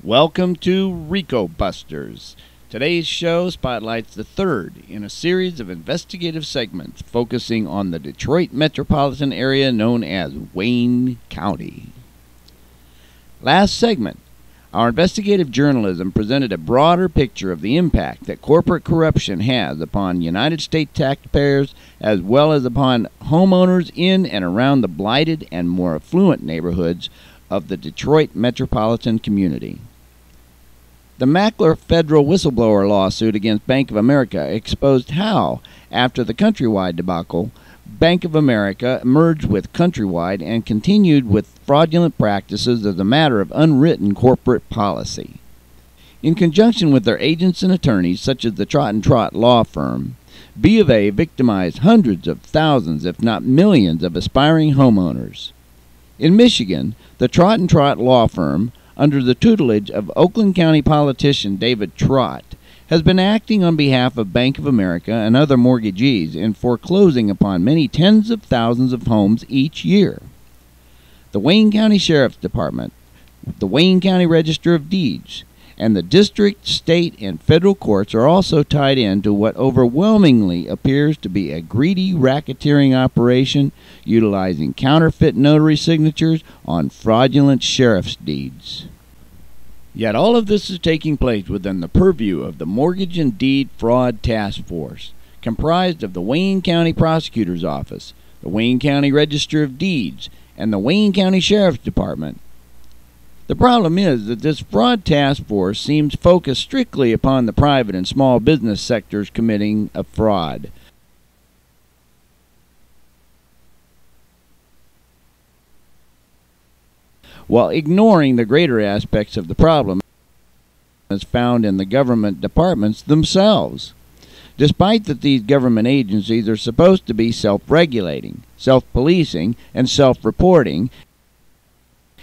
Welcome to RICO Busters. Today's show spotlights the third in a series of investigative segments focusing on the Detroit metropolitan area known as Wayne County. Last segment, our investigative journalism presented a broader picture of the impact that corporate corruption has upon United States taxpayers as well as upon homeowners in and around the blighted and more affluent neighborhoods of the Detroit metropolitan community. The Mackler federal whistleblower lawsuit against Bank of America exposed how, after the Countrywide debacle, Bank of America merged with Countrywide and continued with fraudulent practices as a matter of unwritten corporate policy. In conjunction with their agents and attorneys, such as the Trot and Trot law firm, B of A victimized hundreds of thousands, if not millions, of aspiring homeowners. In Michigan, the Trot and Trot law firm, under the tutelage of Oakland County politician David Trott, has been acting on behalf of Bank of America and other mortgagees in foreclosing upon many tens of thousands of homes each year. The Wayne County Sheriff's Department, the Wayne County Register of Deeds, and the district, state, and federal courts are also tied into what overwhelmingly appears to be a greedy racketeering operation utilizing counterfeit notary signatures on fraudulent sheriff's deeds. Yet all of this is taking place within the purview of the Mortgage and Deed Fraud Task Force, comprised of the Wayne County Prosecutor's Office, the Wayne County Register of Deeds, and the Wayne County Sheriff's Department. The problem is that this fraud task force seems focused strictly upon the private and small business sectors committing a fraud. While ignoring the greater aspects of the problem as found in the government departments themselves. Despite that these government agencies are supposed to be self-regulating, self-policing, and self-reporting,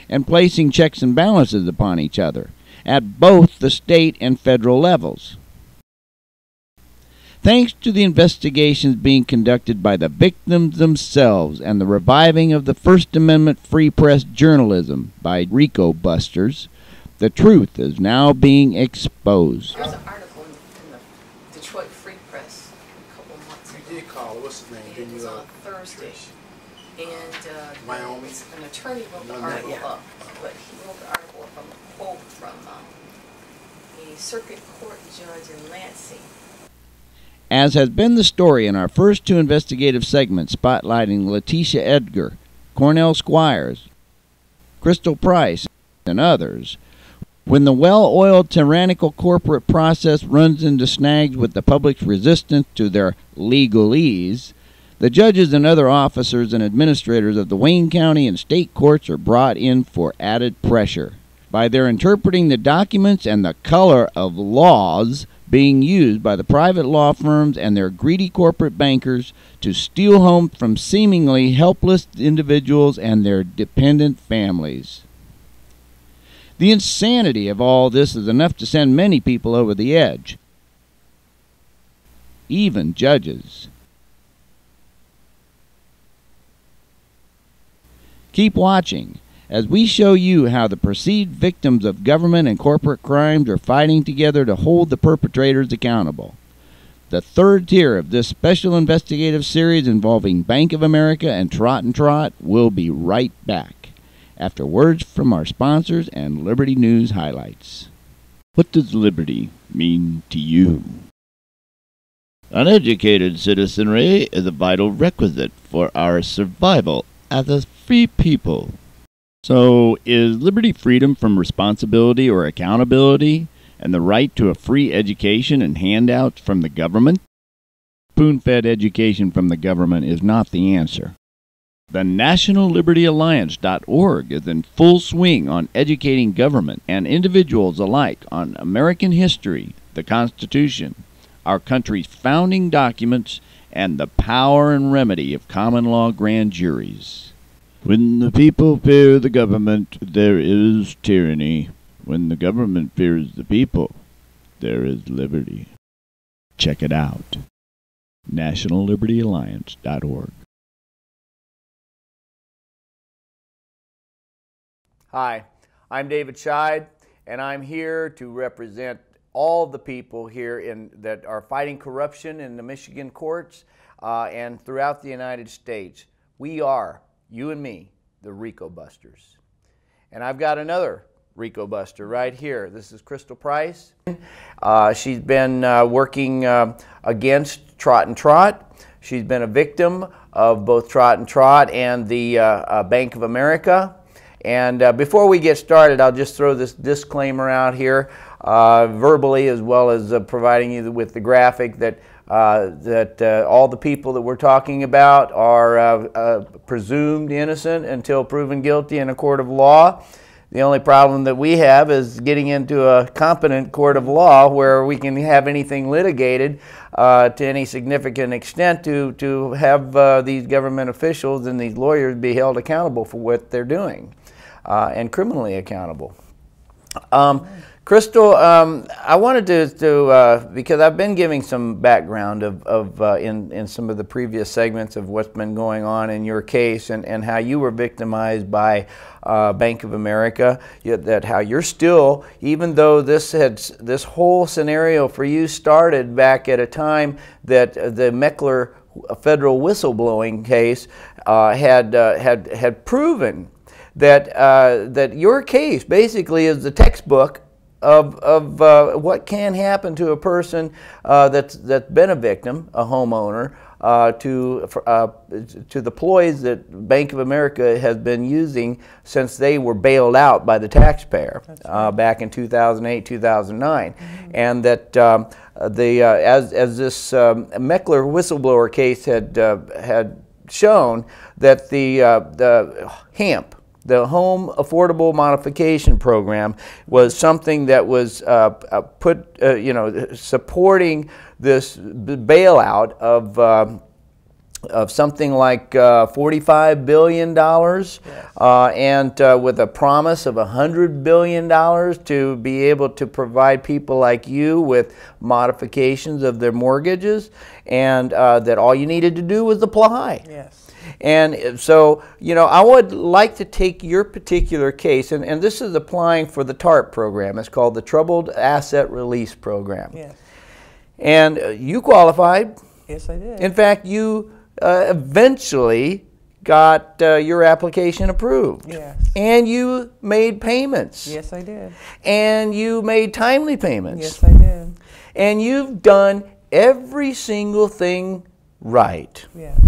and placing checks and balances upon each other at both the state and federal levels. Thanks to the investigations being conducted by the victims themselves and the reviving of the First Amendment free press journalism by RICO Busters, the truth is now being exposed. There's an article in the Detroit Free Press a couple of months ago. You did call, what's his name? It was on Thursday. And an attorney wrote the article up, but he wrote the article from a quote from a circuit court judge in Lansing. As has been the story in our first two investigative segments spotlighting Letitia Edgar, Cornell Squires, Crystal Price, and others, when the well-oiled tyrannical corporate process runs into snags with the public's resistance to their legalese, the judges and other officers and administrators of the Wayne County and state courts are brought in for added pressure by their interpreting the documents and the color of laws being used by the private law firms and their greedy corporate bankers to steal homes from seemingly helpless individuals and their dependent families. The insanity of all this is enough to send many people over the edge, even judges. Keep watching as we show you how the perceived victims of government and corporate crimes are fighting together to hold the perpetrators accountable. The third tier of this special investigative series involving Bank of America and Trot and Trot will be right back after words from our sponsors and Liberty News highlights. What does liberty mean to you? Uneducated citizenry is a vital requisite for our survival as a free people. So, is liberty freedom from responsibility or accountability, and the right to a free education and handouts from the government? Spoon-fed education from the government is not the answer. The NationalLibertyAlliance.org is in full swing on educating government and individuals alike on American history, the Constitution, our country's founding documents, and the power and remedy of common law grand juries. When the people fear the government, there is tyranny. When the government fears the people, there is liberty. Check it out. NationalLibertyAlliance.org. Hi, I'm David Scheid, and I'm here to represent all the people here that are fighting corruption in the Michigan courts and throughout the United States. We are, you and me, the RICO Busters. And I've got another RICO Buster right here. This is Crystal Price. She's been working against Trot and Trot. She's been a victim of both Trot and Trot and the Bank of America. And before we get started, I'll just throw this disclaimer out here, verbally, as well as providing you with the graphic that all the people that we're talking about are presumed innocent until proven guilty in a court of law. The only problem that we have is getting into a competent court of law where we can have anything litigated to any significant extent to have these government officials and these lawyers be held accountable for what they're doing and criminally accountable. Crystal, I wanted to because I've been giving some background in some of the previous segments of what's been going on in your case and how you were victimized by Bank of America, that how you're still, even though this whole scenario for you started back at a time that the Meckler federal whistleblowing case had proven that your case basically is the textbook of what can happen to a person that's been a victim, a homeowner, to the ploys that Bank of America has been using since they were bailed out by the taxpayer back in 2008, 2009, and that as this Meckler whistleblower case had shown, that the HAMP, the Home Affordable Modification Program, was something that was supporting this bailout of something like $45 billion, yes. And with a promise of $100 billion to be able to provide people like you with modifications of their mortgages, and that all you needed to do was apply. Yes. And so, I would like to take your particular case, and this is applying for the TARP program. It's called the Troubled Asset Release Program. Yes. And you qualified. Yes, I did. In fact, you eventually got your application approved. Yes. And you made payments. Yes, I did. And you made timely payments. Yes, I did. And you've done every single thing right. Yes.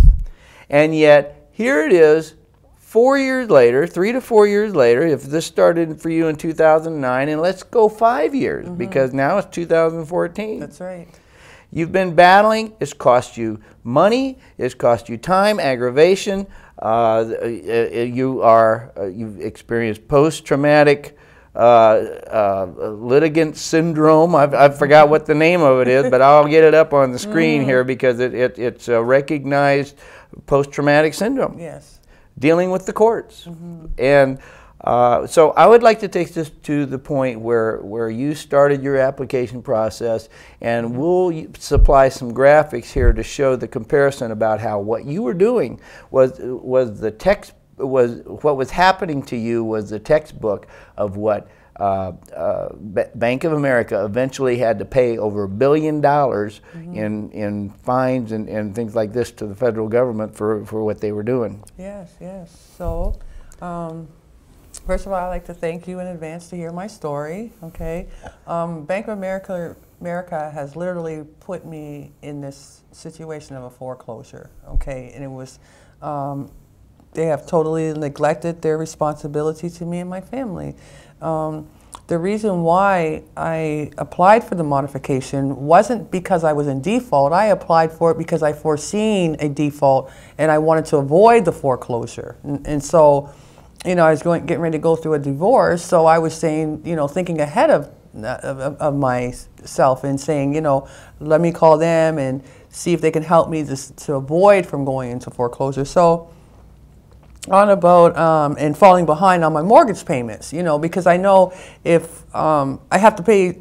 And yet, here it is, 4 years later, 3 to 4 years later, if this started for you in 2009, and let's go 5 years, because now it's 2014. That's right. You've been battling. It's cost you money. It's cost you time, aggravation. You've experienced post-traumatic litigant syndrome. I forgot what the name of it is, but I'll get it up on the screen here because it's a recognized post-traumatic syndrome. Yes. Dealing with the courts. And so I would like to take this to the point where you started your application process, and we'll supply some graphics here to show the comparison about how what you were doing was what was happening to you was the textbook of what Bank of America eventually had to pay over $1 billion in fines and things like this to the federal government for what they were doing. Yes, yes. So, first of all, I'd like to thank you in advance to hear my story. Okay, Bank of America has literally put me in this situation of a foreclosure. Okay, and it was. They have totally neglected their responsibility to me and my family. The reason why I applied for the modification wasn't because I was in default. I applied for it because I foreseen a default and I wanted to avoid the foreclosure. And so, I was getting ready to go through a divorce, so I was saying, thinking ahead of myself and saying, let me call them and see if they can help me to avoid from going into foreclosure. So, on about and falling behind on my mortgage payments, because I know if I have to pay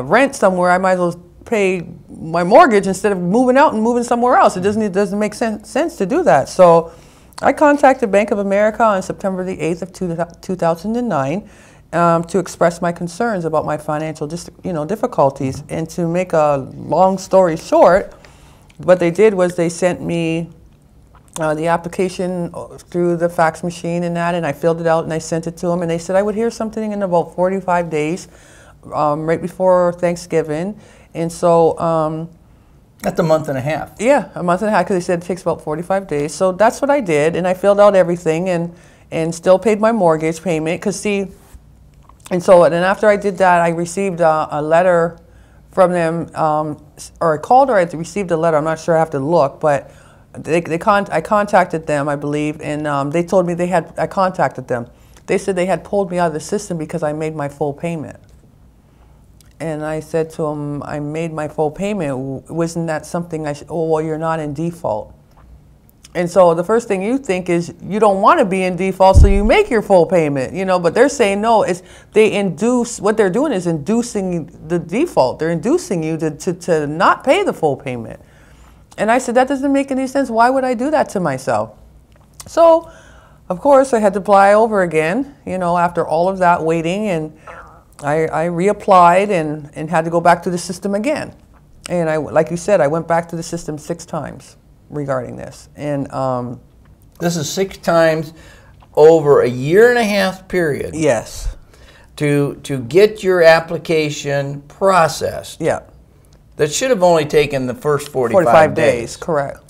rent somewhere, I might as well pay my mortgage instead of moving out and moving somewhere else. It doesn't make sense to do that. So I contacted Bank of America on September the 8th of 2009, to express my concerns about my financial difficulties. And to make a long story short, what they did was they sent me the application through the fax machine and I filled it out and I sent it to them, and they said I would hear something in about 45 days, right before Thanksgiving. And so that's a month and a half. Yeah, a month and a half, because they said it takes about 45 days. So that's what I did, and I filled out everything and still paid my mortgage payment. Because see, and after I did that, I received a letter from them, or I called, or I received a letter. I'm not sure. I have to look, but I contacted them, I believe, and they told me I contacted them. They said they had pulled me out of the system because I made my full payment. And I said to them, I made my full payment. Wasn't that something I should? Oh, well, you're not in default. And so the first thing you think is you don't want to be in default, so you make your full payment, but they're saying no. What they're doing is inducing the default. They're inducing you to not pay the full payment. And I said, that doesn't make any sense. Why would I do that to myself? So, of course, I had to apply over again, after all of that waiting, and I reapplied and had to go back to the system again. And like you said, I went back to the system 6 times regarding this. And this is 6 times over a 1.5 year period. Yes. To get your application processed. Yeah. That should have only taken the first 45 days. Correct.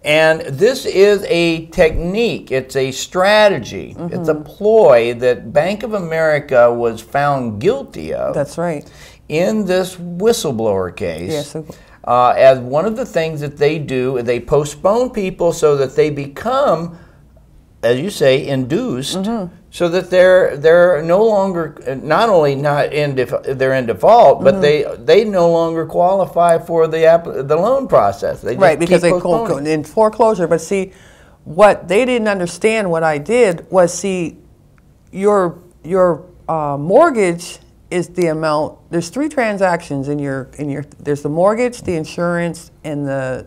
And this is a technique, it's a strategy, it's a ploy that Bank of America was found guilty of. That's right. In this whistleblower case. Yes. As one of the things that they do, they postpone people so that they become, as you say, induced, so that they're no longer, not only not they're in default, but they no longer qualify for the loan process. They just right, because keep they go in foreclosure. But see, what they didn't understand, what I did was, see, your mortgage is the amount. There's 3 transactions in your. There's the mortgage, the insurance, and the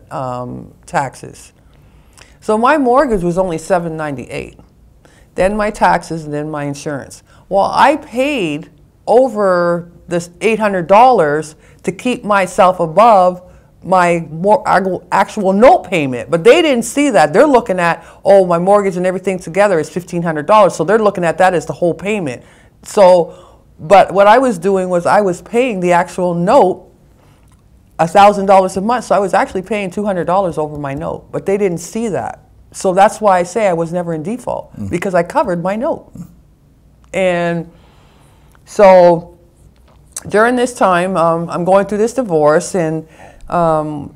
taxes. So my mortgage was only $798, then my taxes, and then my insurance. Well, I paid over this $800 to keep myself above my actual note payment. But they didn't see that. They're looking at, oh, my mortgage and everything together is $1,500, so they're looking at that as the whole payment. So, but what I was doing was I was paying the actual note $1,000 a month, so I was actually paying $200 over my note, but they didn't see that. So that's why I say I was never in default, because I covered my note. And so during this time, I'm going through this divorce, and then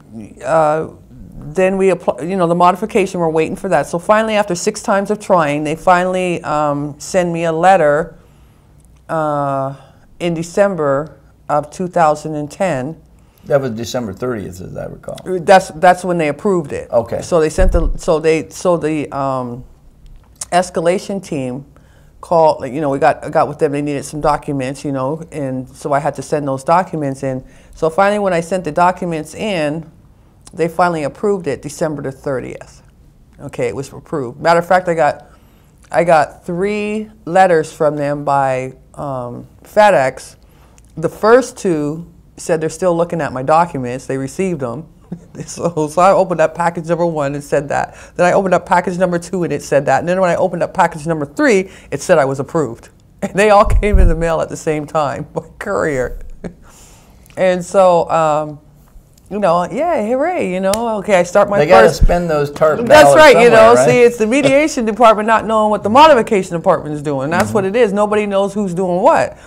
we apply, the modification, we're waiting for that. So finally, after 6 times of trying, they finally send me a letter in December of 2010. That was December 30th, as I recall. That's when they approved it. Okay. So they sent the escalation team called. We got with them. They needed some documents, and so I had to send those documents in. So finally, when I sent the documents in, they finally approved it December the 30th. Okay, it was approved. Matter of fact, I got 3 letters from them by FedEx. The first 2 said they're still looking at my documents. They received them. So I opened up package number 1 and said that. Then I opened up package number 2 and it said that. And then when I opened up package number 3, it said I was approved. And they all came in the mail at the same time by courier. And so, yeah, hooray, okay, I start my They got to spend those TARP dollars. That's right, right? See, it's the mediation department not knowing what the modification department is doing. That's what it is. Nobody knows who's doing what.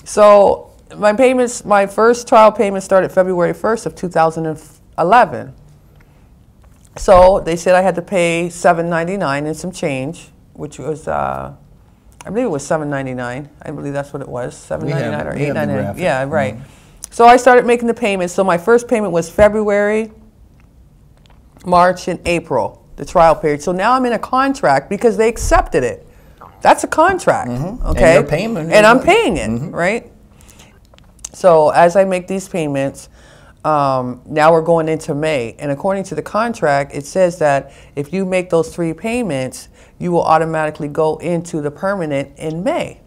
So my first trial payment started February 1st of 2011. So they said I had to pay $799 and some change, which was, I believe it was $799. I believe that's what it was, $799 or $899. Yeah, right. So I started making the payments. So my first payment was February, March, and April, the trial period. So now I'm in a contract because they accepted it. That's a contract, okay? And I'm paying it, right? So as I make these payments, now we're going into May. And according to the contract, it says that if you make those 3 payments, you will automatically go into the permanent in May.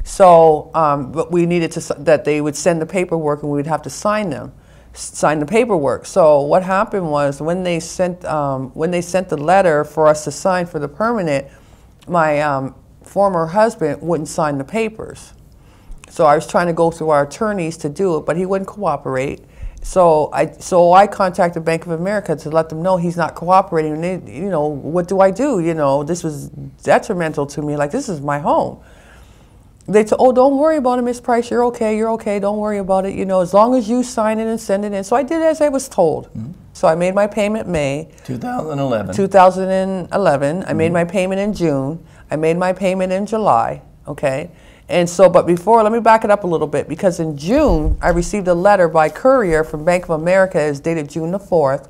So, but we needed that they would send the paperwork and we would have to sign the paperwork. So what happened was when they sent the letter for us to sign for the permanent, my former husband wouldn't sign the papers. So I was trying to go through our attorneys to do it, but he wouldn't cooperate. So I contacted Bank of America to let them know he's not cooperating. And they, you know, what do I do? You know, this was detrimental to me. Like, this is my home. They said, oh, don't worry about it, Miss Price. You're okay. Don't worry about it. You know, as long as you sign it and send it in. So I did as I was told. Mm-hmm. So I made my payment May 2011. 2011. I made my payment in June. I made my payment in July. Okay. And so, but before, let me back it up a little bit, because in June, I received a letter by courier from Bank of America. It's dated June the 4th.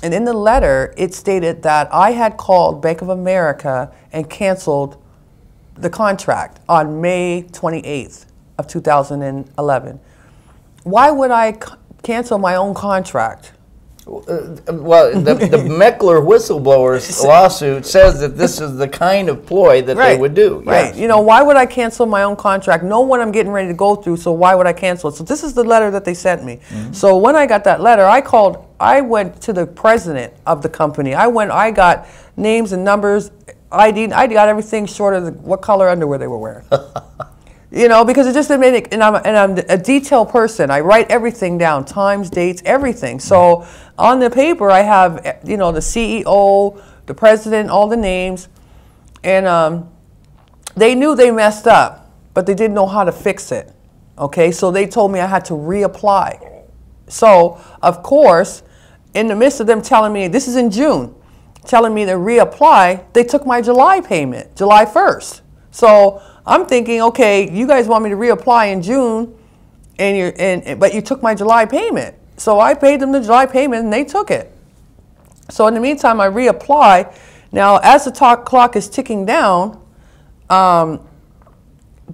And in the letter, it stated that I had called Bank of America and canceled the contract on May 28th of 2011. Why would I cancel my own contract? Well, the Meckler whistleblowers lawsuit says that this is the kind of ploy that they would do. Right. Yes. You know, why would I cancel my own contract? Know what I'm getting ready to go through, so why would I cancel it? So this is the letter that they sent me. Mm-hmm. So when I got that letter, I went to the president of the company. I got names and numbers, ID. I got everything short of what color underwear they were wearing. You know, because it just made it, and I'm a detailed person. I write everything down, times, dates, everything. So on the paper, I have, you know, the CEO, the president, all the names, and they knew they messed up, but they didn't know how to fix it. Okay, so they told me I had to reapply. So of course, in the midst of them telling me, this is in June, telling me to reapply, they took my July payment, July 1st. So I'm thinking, okay, you guys want me to reapply in June, but you took my July payment. So I paid them the July payment, and they took it. So in the meantime, I reapply. Now, as the clock is ticking down,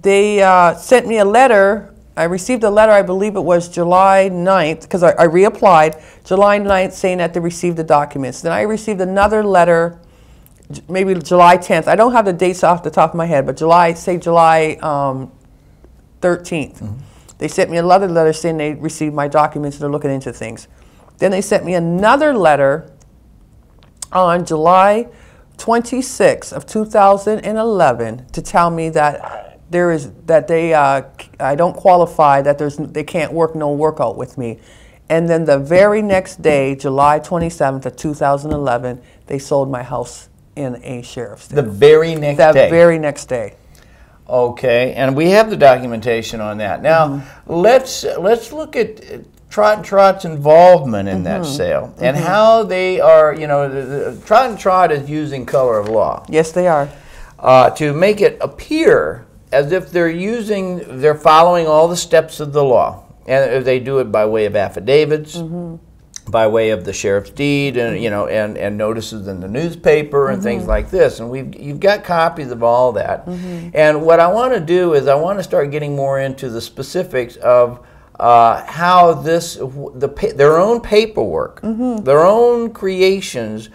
they sent me a letter. I received a letter, I believe it was July 9th, because I reapplied, July 9th, saying that they received the documents. Then I received another letter, maybe July 10th. I don't have the dates off the top of my head, but July 13th. Mm-hmm. They sent me another letter saying they received my documents and they're looking into things. Then they sent me another letter on July 26th of 2011 to tell me that I don't qualify, that they can't work no workout with me. And then the very next day, July 27th of 2011, they sold my house in a sheriff's sale. The very next day? The very next day. Okay, and we have the documentation on that. Now, let's look at Trot and Trot's involvement in that sale and how they are, you know, Trot and Trot is using color of law. Yes, they are. To make it appear as if they're following all the steps of the law. And they do it by way of affidavits, by way of the sheriff's deed, and you know, and notices in the newspaper and things like this. And you've got copies of all that. And what I want to do is I want to start getting more into the specifics of how their own paperwork, their own creations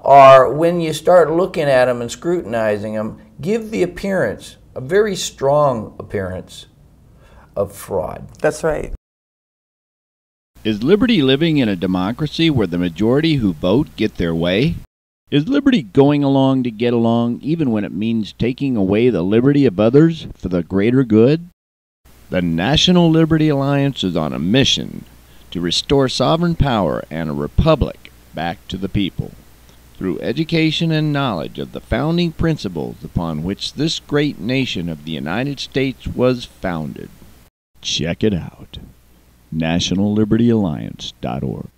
are, when you start looking at them and scrutinizing them, give the appearance, a very strong appearance of fraud. That's right. Is liberty living in a democracy where the majority who vote get their way? Is liberty going along to get along, even when it means taking away the liberty of others for the greater good? The National Liberty Alliance is on a mission to restore sovereign power and a republic back to the people, through education and knowledge of the founding principles upon which this great nation of the United States was founded. Check it out. NationalLibertyAlliance.org.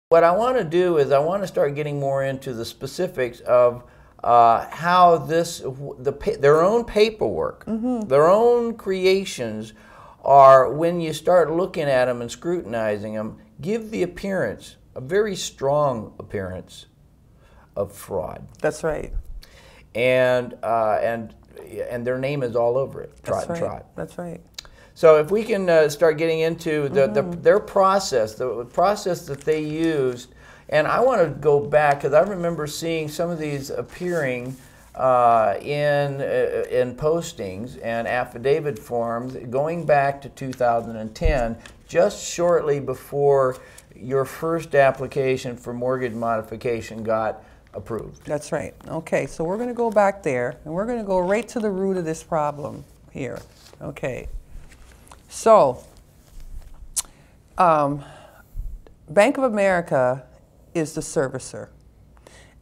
What I want to do is I want to start getting more into the specifics of how their own paperwork, their own creations are, when you start looking at them and scrutinizing them, give the appearance, a very strong appearance of fraud. That's right. And their name is all over it. Trot and Trot. That's right. So if we can start getting into their process, the process that they used, and I want to go back because I remember seeing some of these appearing in postings and affidavit forms going back to 2010, just shortly before your first application for mortgage modification got approved. That's right. Okay, so we're going to go back there, and we're going to go right to the root of this problem here. Okay. So, Bank of America is the servicer,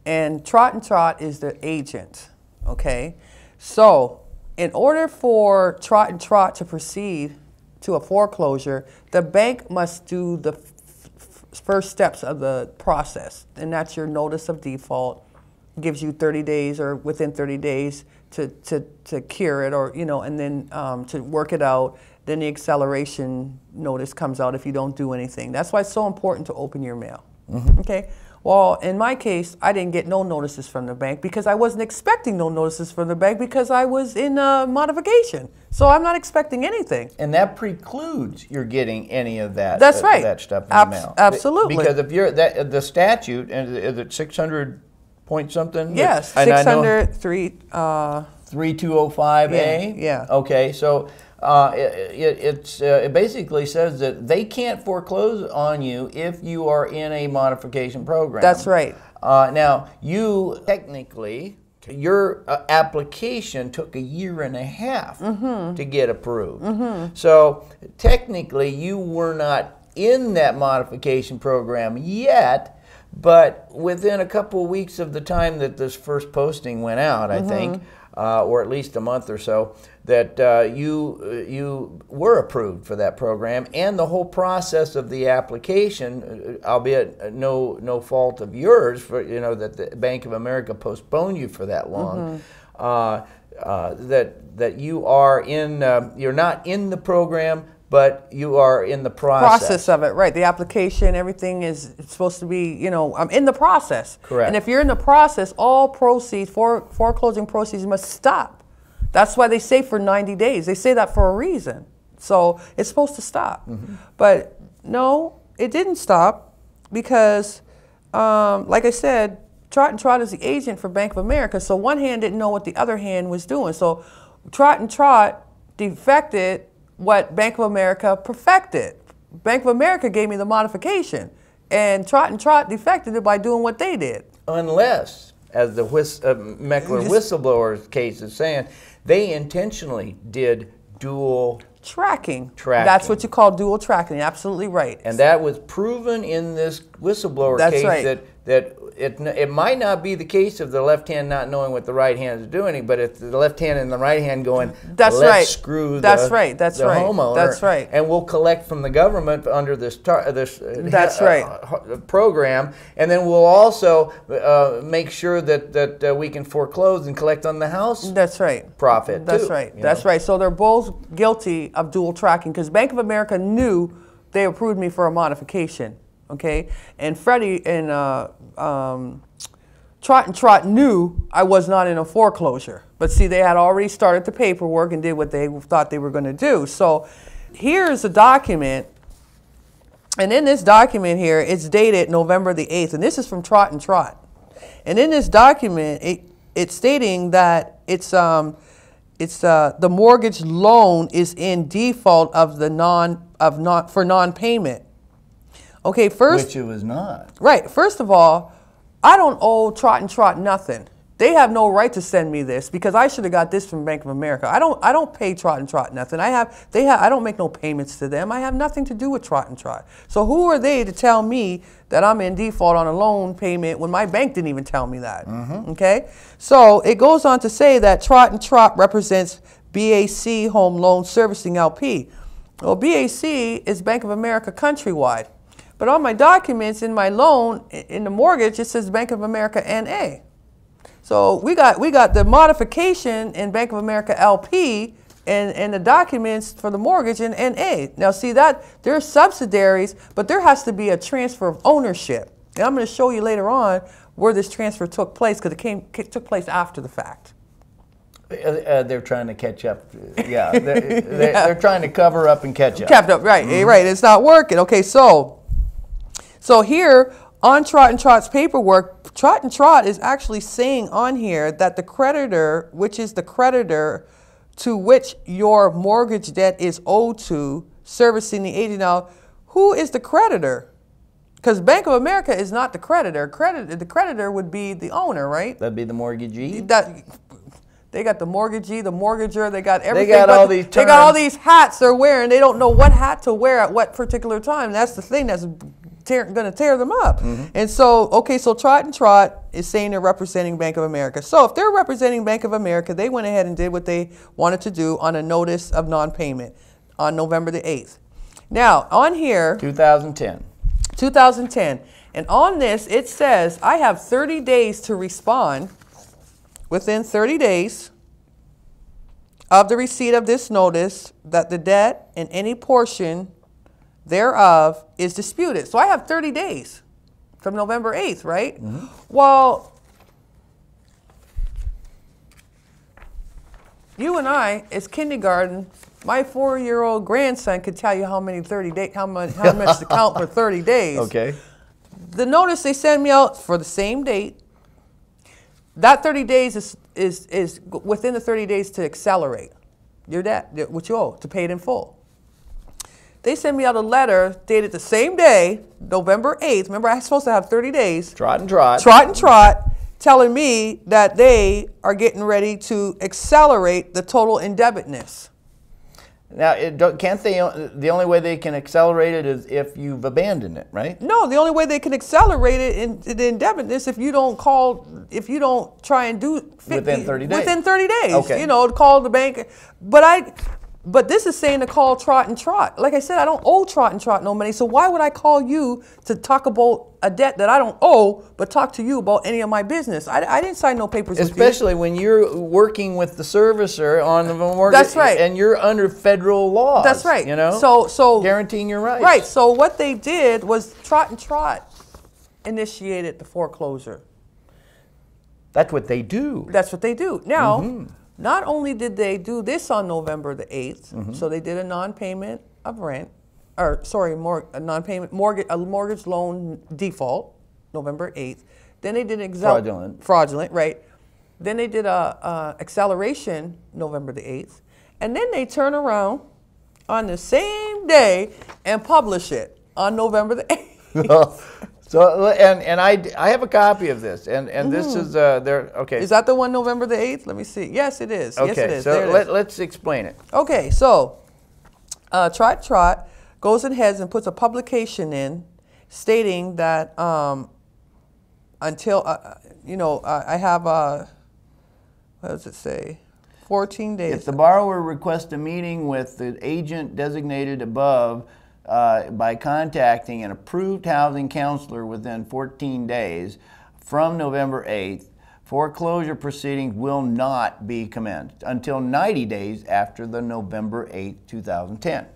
and Trot is the agent. Okay. So, in order for Trot to proceed to a foreclosure, the bank must do the first steps of the process, and that's your notice of default. Gives you 30 days or within 30 days to cure it, or and then to work it out. Then the acceleration notice comes out if you don't do anything. That's why it's so important to open your mail. Mm-hmm. Okay. Well, in my case, I didn't get no notices from the bank because I wasn't expecting no notices from the bank because I was in modification. So I'm not expecting anything. And that precludes you're getting any of that. That's right. That stuff in the mail. Absolutely. Because if you're the statute, and is it 600 point something? Yes, 603. 3205A. Yeah. Okay, so it basically says that they can't foreclose on you if you are in a modification program. That's right. Now, you technically, your application took 1.5 years to get approved. Mm-hmm. So technically, you were not in that modification program yet, but within a couple of weeks of the time that this first posting went out, I think, or at least a month or so, that you were approved for that program, and the whole process of the application, albeit no fault of yours, for that the Bank of America postponed you for that long, that you are in, you're not in the program, but you are in the process of it, right? The application, everything is supposed to be, I'm in the process. Correct. And if you're in the process, all proceeds, foreclosing proceeds must stop. That's why they say for 90 days. They say that for a reason. So it's supposed to stop. Mm-hmm. But no, it didn't stop because, like I said, Trot is the agent for Bank of America. So one hand didn't know what the other hand was doing. So Trot defected what Bank of America perfected. Bank of America gave me the modification, and Trot defected it by doing what they did. Unless, as the Meckler whistleblower case is saying, they intentionally did dual tracking. That's what you call dual tracking. Absolutely right. And that was proven in this whistleblower case. Right. that it might not be the case of the left hand not knowing what the right hand is doing, but it's the left hand and the right hand going, let's screw the homeowner. That's right. And we'll collect from the government under this program, and then we'll also make sure that we can foreclose and collect on the house. That's right. Profit. That's right. That's right. So they're both guilty of dual tracking because Bank of America knew they approved me for a modification. Okay, and Freddie and Trot knew I was not in a foreclosure. But see, they had already started the paperwork and did what they thought they were going to do. So here's a document, and in this document here, it's dated November the 8th, and this is from Trot. And in this document, it's stating that the mortgage loan is in default of for non-payment. Okay, first, which it was not. Right. First of all, I don't owe Trot nothing. They have no right to send me this because I should have got this from Bank of America. I don't pay Trot nothing. I don't make no payments to them. I have nothing to do with Trot. So who are they to tell me that I'm in default on a loan payment when my bank didn't even tell me that? Mm-hmm. Okay. So it goes on to say that Trot represents BAC Home Loan Servicing LP. Well, BAC is Bank of America countrywide. But on my documents, in my loan, in the mortgage, it says Bank of America NA. So we got the modification in Bank of America LP and the documents for the mortgage in NA. Now see that there's subsidiaries, but there has to be a transfer of ownership. And I'm going to show you later on where this transfer took place because it took place after the fact. They're trying to catch up. Yeah, they're trying to cover up and catch up. Right, right. It's not working. Okay, so here on Trot and Trot's paperwork, Trot and Trot is actually saying on here that the creditor, which is the creditor to which your mortgage debt is owed to, servicing the agent. Now, who is the creditor? Because Bank of America is not the creditor. The creditor would be the owner, right? That'd be the mortgagee. They got the mortgagee, the mortgager, they got everything. They got all these terms. They got all these hats they're wearing. They don't know what hat to wear at what particular time. That's the thing that's going to tear them up. And so, okay, so Trot and Trot is saying they're representing Bank of America. So if they're representing Bank of America, they went ahead and did what they wanted to do on a notice of non-payment on November the 8th. Now, on here... 2010. 2010. And on this, it says, I have 30 days to respond. Within 30 days of the receipt of this notice that the debt and any portion thereof is disputed. So I have 30 days from November 8th, right? Well, you and I, as kindergarten, my 4-year-old grandson could tell you how many 30 days, how much to count for 30 days. Okay. The notice they send me out for the same date. That 30 days is within the 30 days to accelerate your debt, what you owe, to pay it in full. They send me out a letter dated the same day, November 8th. Remember, I'm supposed to have 30 days. Trot and Trot. Trot and Trot, telling me that they are getting ready to accelerate the total indebtedness. Now, can't they? The only way they can accelerate it is if you've abandoned it, right? No, the only way they can accelerate it in the indebtedness if you don't try and do within 30 days. Within 30 days, okay. You know, to call the bank. But this is saying to call Trot and Trot. Like I said, I don't owe Trot and Trot no money, so why would I call you to talk about a debt that I don't owe, but talk to you about any of my business? I didn't sign no papers with you. Especially when you're working with the servicer on the mortgage. That's right. And you're under federal laws. That's right. You know, so guaranteeing your rights. Right. So what they did was Trot and Trot initiated the foreclosure. That's what they do. That's what they do. Now, not only did they do this on November the 8th, so they did a non-payment of rent, or sorry, a non-payment mortgage loan default, November 8th. Then they did fraudulent, right? Then they did a acceleration, November the 8th, and then they turn around on the same day and publish it on November the 8th. So and I have a copy of this, and this is okay. Is that the one November the 8th? Let me see. Yes, it is. Okay, yes, it is. So let's explain it. Okay, so Trot goes ahead and puts a publication in stating that until I have what does it say? 14 days. If the borrower requests a meeting with the agent designated above, by contacting an approved housing counselor within 14 days from November 8th, foreclosure proceedings will not be commenced until 90 days after the November 8th, 2010.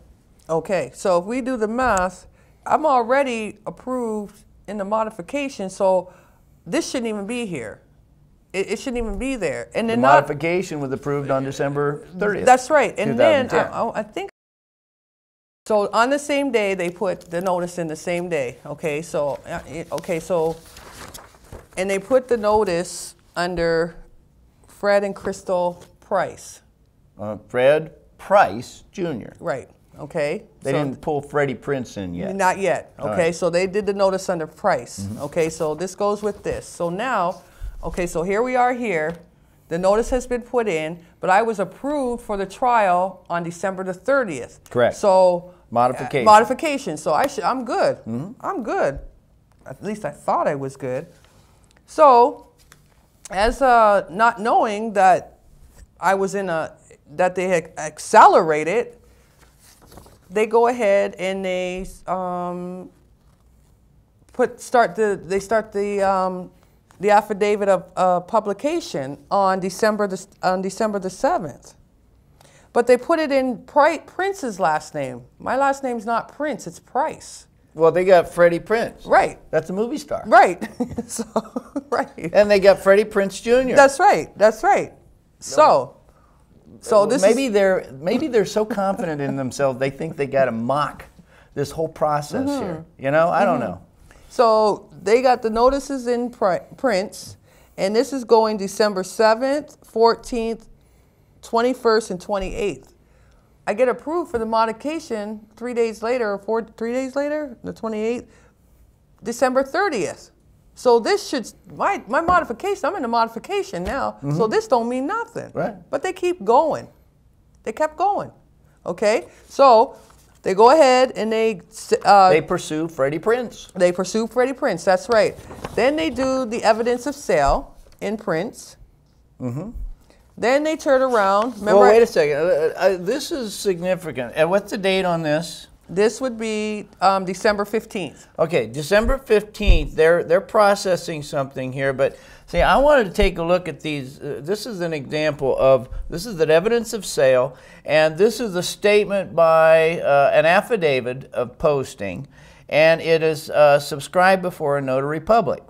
Okay, so if we do the math, I'm already approved in the modification, so this shouldn't even be here. It shouldn't even be there. And the modification was approved on December 30th. That's right. And then I think. So on the same day, they put the notice in the same day. Okay, so and they put the notice under Fred and Crystal Price. Fred Price Jr. Right. Okay. They didn't pull Freddie Prince in yet. Not yet. Okay, right. So they did the notice under Price. Okay, so this goes with this. So now, okay, so here we are here. The notice has been put in, but I was approved for the trial on December the 30th. Correct. So modification. Modification. So I'm good. I'm good. At least I thought I was good. So, as not knowing that I was that they had accelerated, they go ahead and they start the affidavit of publication on December the 7th. But they put it in Prince's last name. My last name's not Prince, it's Price. Well, they got Freddie Prince. Right. That's a movie star. Right. So, right. And they got Freddie Prince Jr. That's right. That's right. So this maybe they're so confident in themselves they think they got to mock this whole process here. You know, I don't know. So they got the notices in prints, and this is going December 7th, 14th, 21st, and 28th. I get approved for the modification 3 days later, or 3 days later, the 28th, December 30th. So this should, my modification, I'm in the modification now, so this don't mean nothing. Right. But they keep going. They kept going. Okay? So they go ahead and they pursue Freddie Prince. They pursue Freddie Prince, that's right. Then they do the evidence of sale in Prince. Then they turn around. Remember, Well, wait a second. This is significant. And what's the date on this? This would be December 15th. Okay, December 15th. They're processing something here, but see, I wanted to take a look at these. This is an example of, this is the evidence of sale, and this is a statement by an affidavit of posting, and it is subscribed before a notary public.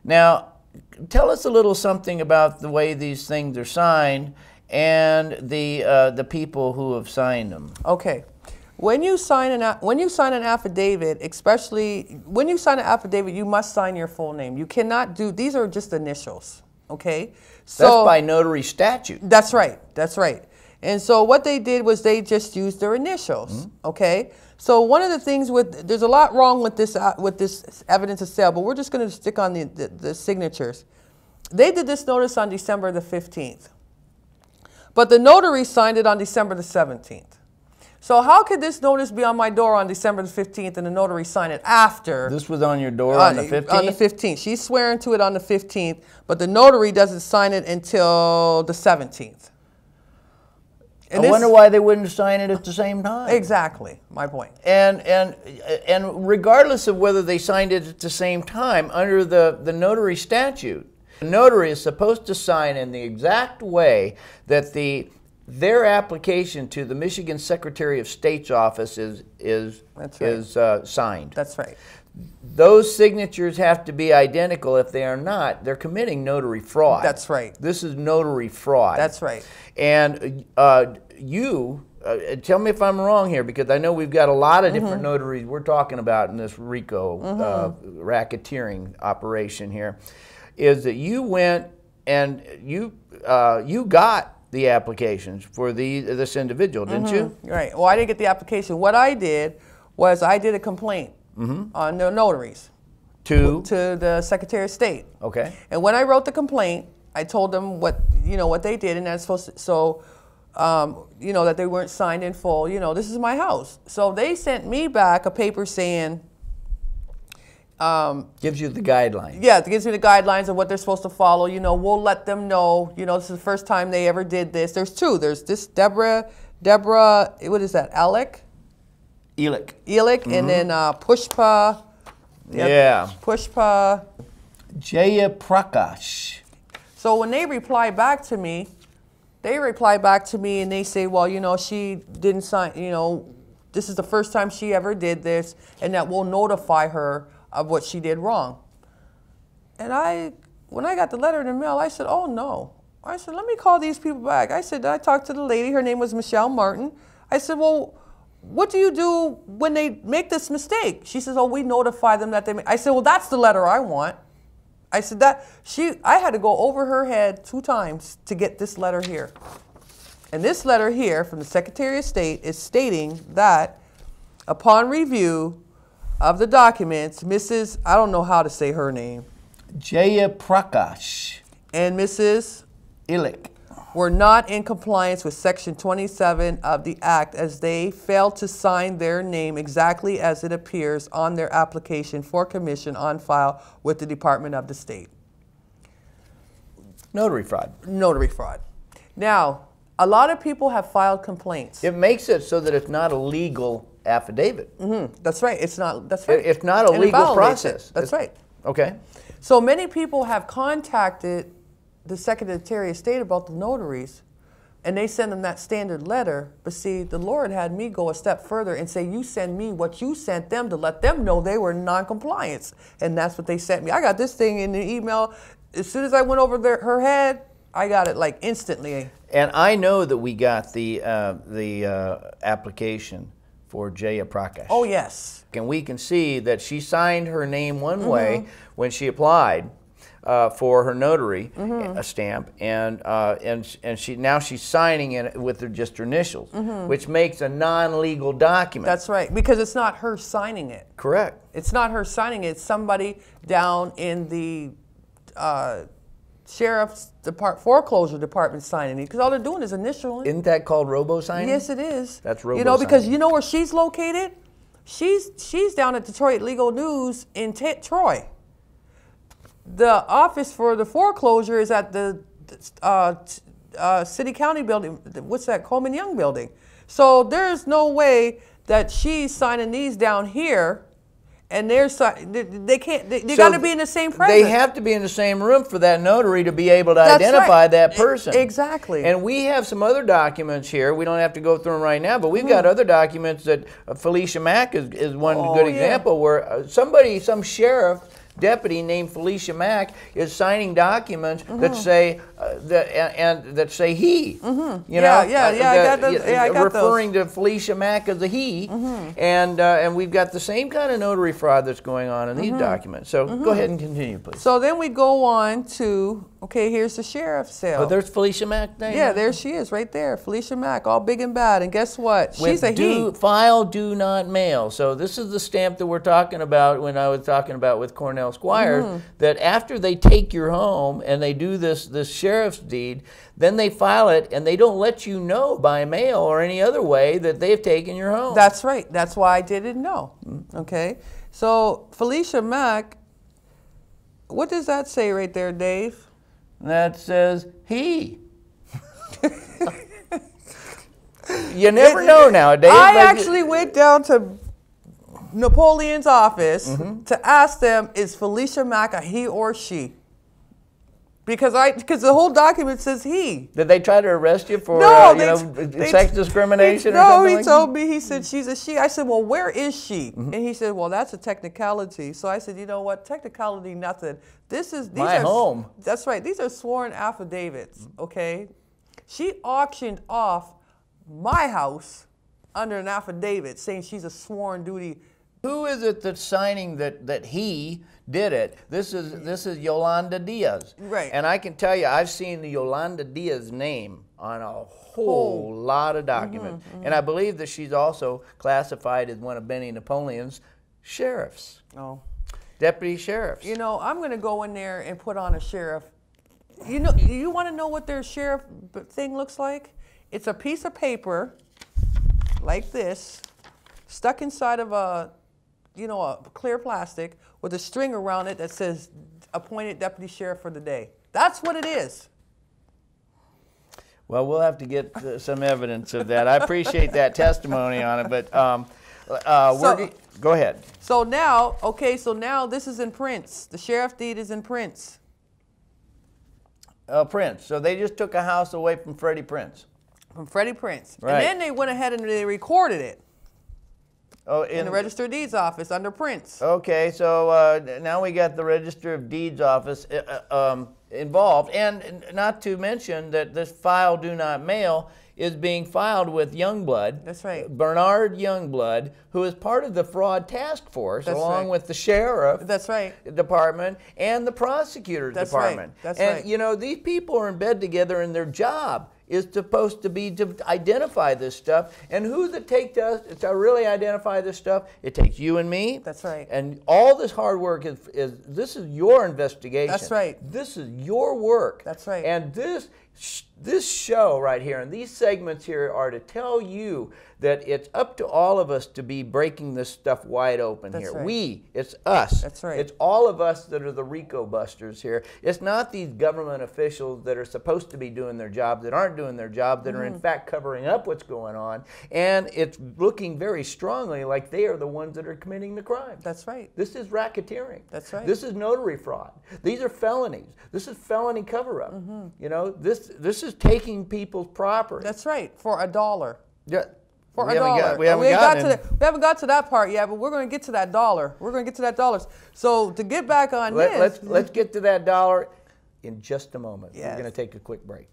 Now, tell us a little something about the way these things are signed and the people who have signed them. Okay. When you sign an affidavit, especially when you sign an affidavit, you must sign your full name. You cannot do, these are just initials, okay? So that's by notary statute. That's right. That's right. And so what they did was they just used their initials, okay? So one of the things there's a lot wrong with this evidence of sale, but we're just going to stick on the signatures. They did this notice on December the 15th, but the notary signed it on December the 17th. So how could this notice be on my door on December the 15th and the notary sign it after? This was on your door on the 15th? On the 15th. She's swearing to it on the 15th, but the notary doesn't sign it until the 17th. And I wonder why they wouldn't sign it at the same time. Exactly, my point. And regardless of whether they signed it at the same time, under the notary statute, the notary is supposed to sign in the exact way that their application to the Michigan Secretary of State's office is signed. That's right. Those signatures have to be identical. If they are not, they're committing notary fraud. That's right. This is notary fraud. That's right. And tell me if I'm wrong here, because I know we've got a lot of different notaries we're talking about in this RICO racketeering operation here, is that you went and you got the applications for this individual, didn't you? Right. Well, I didn't get the application. What I did was I did a complaint on the notaries to the Secretary of State. Okay. And when I wrote the complaint, I told them what they did, and that's supposed to, that they weren't signed in full. This is my house. So they sent me back a paper saying. Gives you the guidelines. Yeah, it gives me the guidelines of what they're supposed to follow. We'll let them know. This is the first time they ever did this. There's two. There's this Deborah, what is that, Elick, and then Pushpa. Yeah. Pushpa. Jaya Prakash. So when they reply back to me, and they say, well, she didn't sign, this is the first time she ever did this, and that we'll notify her of what she did wrong. And when I got the letter in the mail, I said, oh no. I said, let me call these people back. I talked to the lady, her name was Michelle Martin. I said, well, what do you do when they make this mistake? She says, oh, we notify them that they make. I said, well, that's the letter I want. I said I had to go over her head 2 times to get this letter here. And this letter here from the Secretary of State is stating that upon review of the documents, Mrs., I don't know how to say her name, Jaya Prakash and Mrs. Ilick were not in compliance with Section 27 of the Act, as they failed to sign their name exactly as it appears on their application for commission on file with the Department of the State. Notary fraud. Notary fraud. Now, a lot of people have filed complaints. It makes it so that it's not a legal affidavit. That's right. It's not. That's right. It's not a legal process. That's right. Okay. So many people have contacted the Secretary of State about the notaries, and they send them that standard letter. But see, the Lord had me go a step further and say, you send me what you sent them to let them know they were in non-compliance. And that's what they sent me. I got this thing in the email. As soon as I went over her head, I got it like instantly. And I know that we got the application for Jaya Prakash. Oh, yes. And we can see that she signed her name one way when she applied for her notary stamp, and she's signing it with just her initials, which makes a non-legal document. That's right, because it's not her signing it. Correct. It's not her signing it. It's somebody down in the sheriff's foreclosure department signing it, because all they're doing is initialing. Isn't that called robo-signing? Yes, it is. That's robo-signing. You know, because you know where she's located? She's down at Detroit Legal News in Troy. The office for the foreclosure is at the city county building. What's that? Coleman Young building. So there's no way that she's signing these down here, and they can't. They got to be in the same presence. They have to be in the same room for that notary to be able to identify that person. Exactly. And we have some other documents here. We don't have to go through them right now, but we've got other documents that Felicia Mack is one good example where some sheriff deputy named Felicia Mack is signing documents that say that say he. I got referring to Felicia Mack as a he, and we've got the same kind of notary fraud that's going on in these documents. So go ahead and continue, please. So then we go on to here's the sheriff's sale. Oh, there's Felicia Mack there. Yeah, there she is, right there, Felicia Mack, all big and bad. And guess what? She's a he. File do not mail. So this is the stamp that we're talking about when I was talking about with Cornell Squires, that after they take your home and they do this sheriff's deed, then they file it and they don't let you know by mail or any other way that they've taken your home. That's right. That's why I didn't know. Okay. So Felicia Mack, what does that say right there, Dave? That says he. You never know nowadays. I actually went down to Napoleon's office to ask them, is Felicia Mack a he or she? Because the whole document says he. Did they try to arrest you for sex discrimination or something? No, he told me, he said she's a she. I said, well, where is she? And he said, well, that's a technicality. So I said, you know what, technicality, nothing. These my home. That's right. These are sworn affidavits, okay? She auctioned off my house under an affidavit saying she's a sworn duty. Who is it that's signing that he did it? This is Yolanda Diaz. Right. And I can tell you, I've seen the Yolanda Diaz name on a whole lot of documents. And I believe that she's also classified as one of Benny Napoleon's sheriffs. Oh. Deputy sheriffs. You know, I'm going to go in there and put on a sheriff. You know, you want to know what their sheriff thing looks like? It's a piece of paper like this, stuck inside of a clear plastic with a string around it that says appointed deputy sheriff for the day. That's what it is. Well, we'll have to get some evidence of that. I appreciate that testimony on it, but go ahead. So now, now this is in Prince. The sheriff deed is in Prince. Prince. So they just took a house away from Freddie Prince. From Freddie Prince. Right. And then they went ahead and they recorded it. Oh, in the Register of Deeds office under Prince. Okay, so now we got the Register of Deeds office involved, and not to mention that this file do not mail is being filed with Youngblood. That's right. Bernard Youngblood, who is part of the fraud task force, That's along right. with the sheriff That's right. department and the prosecutor's That's department. Right. That's and right. you know, these people are in bed together, and their job is supposed to be to identify this stuff. And who's it take to really identify this stuff? It takes you and me. That's right. And all this hard work is this is your investigation. That's right. This is your work. That's right. And this show right here and these segments here are to tell you that it's up to all of us to be breaking this stuff wide open. That's here. right. It's us. That's right. It's all of us that are the RICO Busters here. It's not these government officials that are supposed to be doing their job that aren't doing their job, that are in fact covering up what's going on. And it's looking very strongly like they are the ones that are committing the crime. That's right. This is racketeering. That's right. This is notary fraud. These are felonies. This is felony cover-up. You know, this is taking people's property. That's right. For $1. Yeah. For $1. We haven't got to that part yet, but we're going to get to that dollar. We're going to get to that $1. So to get back on let's get to that dollar in just a moment. Yes. We're going to take a quick break.